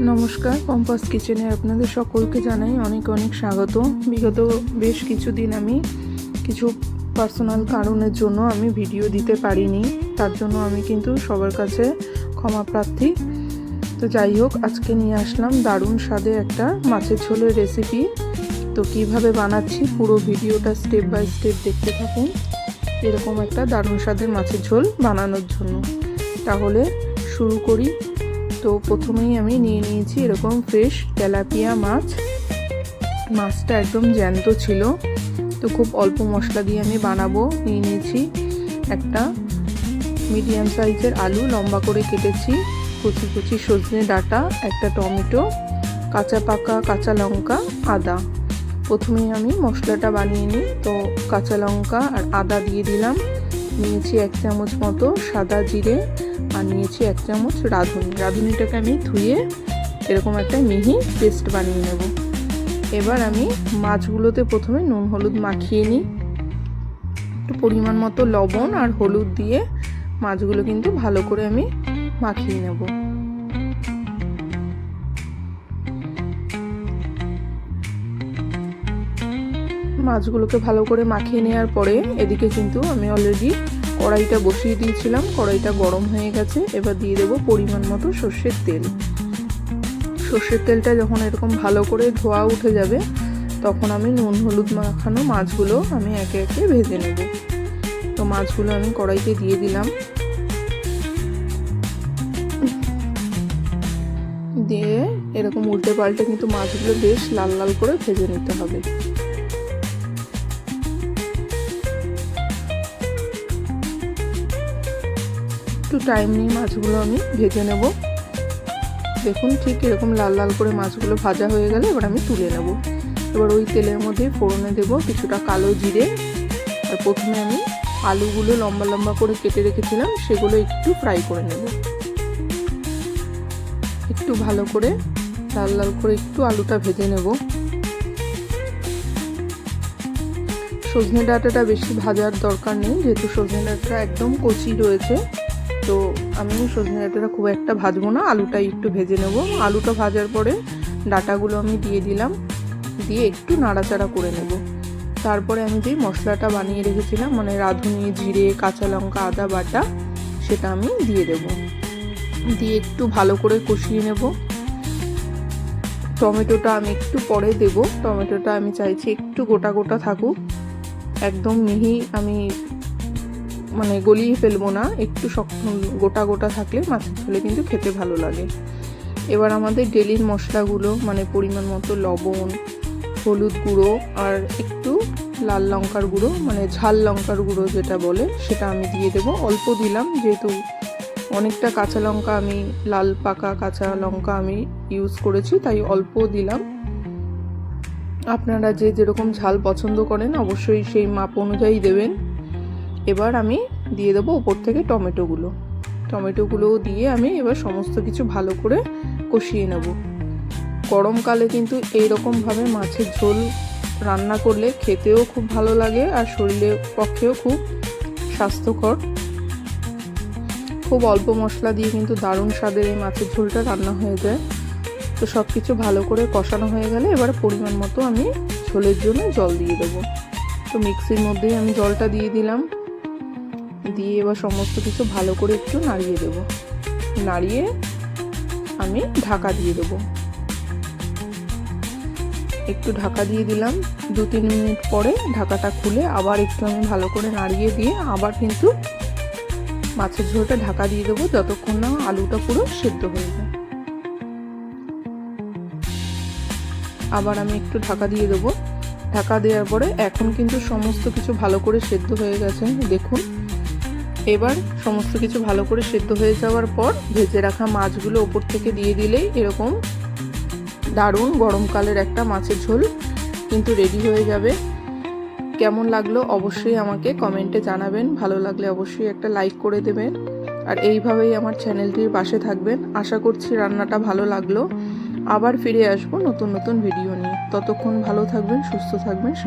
নমস্কার, কম্পাস কিচেনে আপনাদের সকলকে জানাই অনেক অনেক স্বাগত। বিগত বেশ কিছুদিন আমি কিছু পার্সোনাল কারণের জন্য আমি ভিডিও দিতে পারিনি, তার জন্য আমি কিন্তু সবার কাছে ক্ষমা প্রার্থী। তো যাই হোক, আজকে নিয়ে আসলাম দারুণ স্বাদে একটা মাছের ঝোলের রেসিপি। তো কিভাবে বানাচ্ছি পুরো ভিডিওটা স্টেপ বাই স্টেপ দেখতে থাকুন এরকম একটা দারুণ স্বাদের মাছের ঝোল বানানোর জন্য। তাহলে শুরু করি। তো প্রথমেই আমি নিয়ে নিয়েছি এরকম ফ্রেশ তেলাপিয়া মাছ। মাছটা একদম জ্যান্ত ছিল, তো খুব অল্প মশলা দিয়ে আমি বানাবো। নিয়ে নিয়েছি একটা মিডিয়াম সাইজের আলু, লম্বা করে কেটেছি, কুচি কুচি সজনে ডাঁটা, একটা টমেটো, কাঁচা পাকা কাঁচা লঙ্কা, আদা। প্রথমেই আমি মশলাটা বানিয়ে নিই। তো কাঁচা লঙ্কা আর আদা দিয়ে দিলাম, নিয়েছি 1 চামচ মতো সাদা জিরে, আর নিয়েছি 1 চামচ রাঁধুনিটাকে আমি ধুয়ে এরকম একটা মিহি পেস্ট বানিয়ে নেব। এবার আমি মাছগুলোতে প্রথমে নুন হলুদ মাখিয়ে নিই। একটু পরিমাণ মতো লবণ আর হলুদ দিয়ে মাছগুলো কিন্তু ভালো করে আমি মাখিয়ে নেব। মাছগুলোকে ভালো করে মাখিয়ে নেওয়ার পরে এদিকে কিন্তু আমি অলরেডি কড়াইটা বসিয়ে দিয়েছিলাম, কড়াইটা গরম হয়ে গেছে। এবার দিয়ে দেবো পরিমাণ মতো সর্ষের তেল। সর্ষের তেলটা যখন এরকম ভালো করে ধোয়া উঠে যাবে, তখন আমি নুন হলুদ মাখানো মাছগুলো আমি একে একে ভেজে নেব। তো মাছগুলো আমি কড়াইতে দিয়ে দিলাম, দিয়ে এরকম উল্টে পাল্টে কিন্তু মাছগুলো বেশ লাল লাল করে ভেজে নিতে হবে। একটু টাইম নিয়ে মাছগুলো আমি ভেজে নেব। দেখুন ঠিক এরকম লাল লাল করে মাছগুলো ভাজা হয়ে গেলে এবার আমি তুলে নেব। এবার ওই তেলের মধ্যে ফোড়নে দেব কিছুটা কালো জিরে, আর প্রথমে আমি আলুগুলো লম্বা লম্বা করে কেটে রেখেছিলাম সেগুলো একটু ফ্রাই করে নেব। একটু ভালো করে লাল লাল করে একটু আলুটা ভেজে নেব। সজনে ডাঁটাটা বেশি ভাজার দরকার নেই, যেহেতু সজনে ডাঁটাটা একদম কচি রয়েছে। তো আমি সজনে ডাঁটাটা খুব একটা ভাজবো না, আলুটাই একটু ভেজে নেব। আলুটা ভাজার পরে ডাঁটাগুলো আমি দিয়ে দিলাম, দিয়ে একটু নাড়াচাড়া করে নেব। তারপরে আমি যে মশলাটা বানিয়ে রেখেছিলাম, মানে রাঁধুনি, জিরে, কাঁচা লঙ্কা, আদা বাটা, সেটা আমি দিয়ে দেব। দিয়ে একটু ভালো করে কষিয়ে নেব। টমেটোটা আমি একটু পরে দেব। টমেটোটা আমি চাইছি একটু গোটা গোটা থাকুক, একদম মিহি আমি মানে গলিয়ে ফেলবো না, একটু শক্ত গোটা গোটা থাকলে মাছের ঝোলে কিন্তু খেতে ভালো লাগে। এবার আমাদের ডেলির মশলাগুলো, মানে পরিমাণ মতো লবণ, হলুদ গুঁড়ো, আর একটু লাল লঙ্কার গুঁড়ো, মানে ঝাল লঙ্কার গুঁড়ো যেটা বলে, সেটা আমি দিয়ে দেবো। অল্প দিলাম, যেহেতু অনেকটা কাঁচা লঙ্কা আমি লাল পাকা কাঁচা লঙ্কা আমি ইউজ করেছি, তাই অল্প দিলাম। আপনারা যে যেরকম ঝাল পছন্দ করেন অবশ্যই সেই মাপ অনুযায়ী দেবেন। এবার আমি দিয়ে দেবো ওপর থেকে টমেটোগুলোও দিয়ে আমি এবার সমস্ত কিছু ভালো করে কষিয়ে নেব। গরমকালে কিন্তু এইরকমভাবে মাছের ঝোল রান্না করলে খেতেও খুব ভালো লাগে, আর শরীরের পক্ষেও খুব স্বাস্থ্যকর। খুব অল্প মশলা দিয়ে কিন্তু দারুণ স্বাদের এই মাছের ঝোলটা রান্না হয়ে যায়। তো সব কিছু ভালো করে কষানো হয়ে গেলে এবার পরিমাণ মতো আমি ঝোলের জন্য জল দিয়ে দেবো। তো মিক্সির মধ্যেই আমি জলটা দিয়ে দিলাম, দিয়ে এবার সমস্ত কিছু ভালো করে একটু নাড়িয়ে দেব। নাড়িয়ে আমি ঢাকা দিয়ে দেব। একটু ঢাকা দিয়ে দিলাম। 2-3 মিনিট পরে ঢাকাটা খুলে আবার একটু আমি ভালো করে নাড়িয়ে দিয়ে আবার কিন্তু মাছের ঝোলটা ঢাকা দিয়ে দেবো, যতক্ষণ না আলুটা পুরো সেদ্ধ হয়ে যায়। আবার আমি একটু ঢাকা দিয়ে দেবো। ঢাকা দেওয়ার পরে এখন কিন্তু সমস্ত কিছু ভালো করে সেদ্ধ হয়ে গেছে, দেখুন। এবার সমস্ত কিছু ভালো করে সেদ্ধ হয়ে যাওয়ার পর ভেজে রাখা মাছগুলো ওপর থেকে দিয়ে দিলেই এরকম দারুণ গরমকালের একটা মাছের ঝোল কিন্তু রেডি হয়ে যাবে। কেমন লাগলো অবশ্যই আমাকে কমেন্টে জানাবেন। ভালো লাগলে অবশ্যই একটা লাইক করে দেবেন, আর এইভাবেই আমার চ্যানেলটির পাশে থাকবেন। আশা করছি রান্নাটা ভালো লাগলো। আবার ফিরে আসবো নতুন নতুন ভিডিও নিয়ে। ততক্ষণ ভালো থাকবেন, সুস্থ থাকবেন।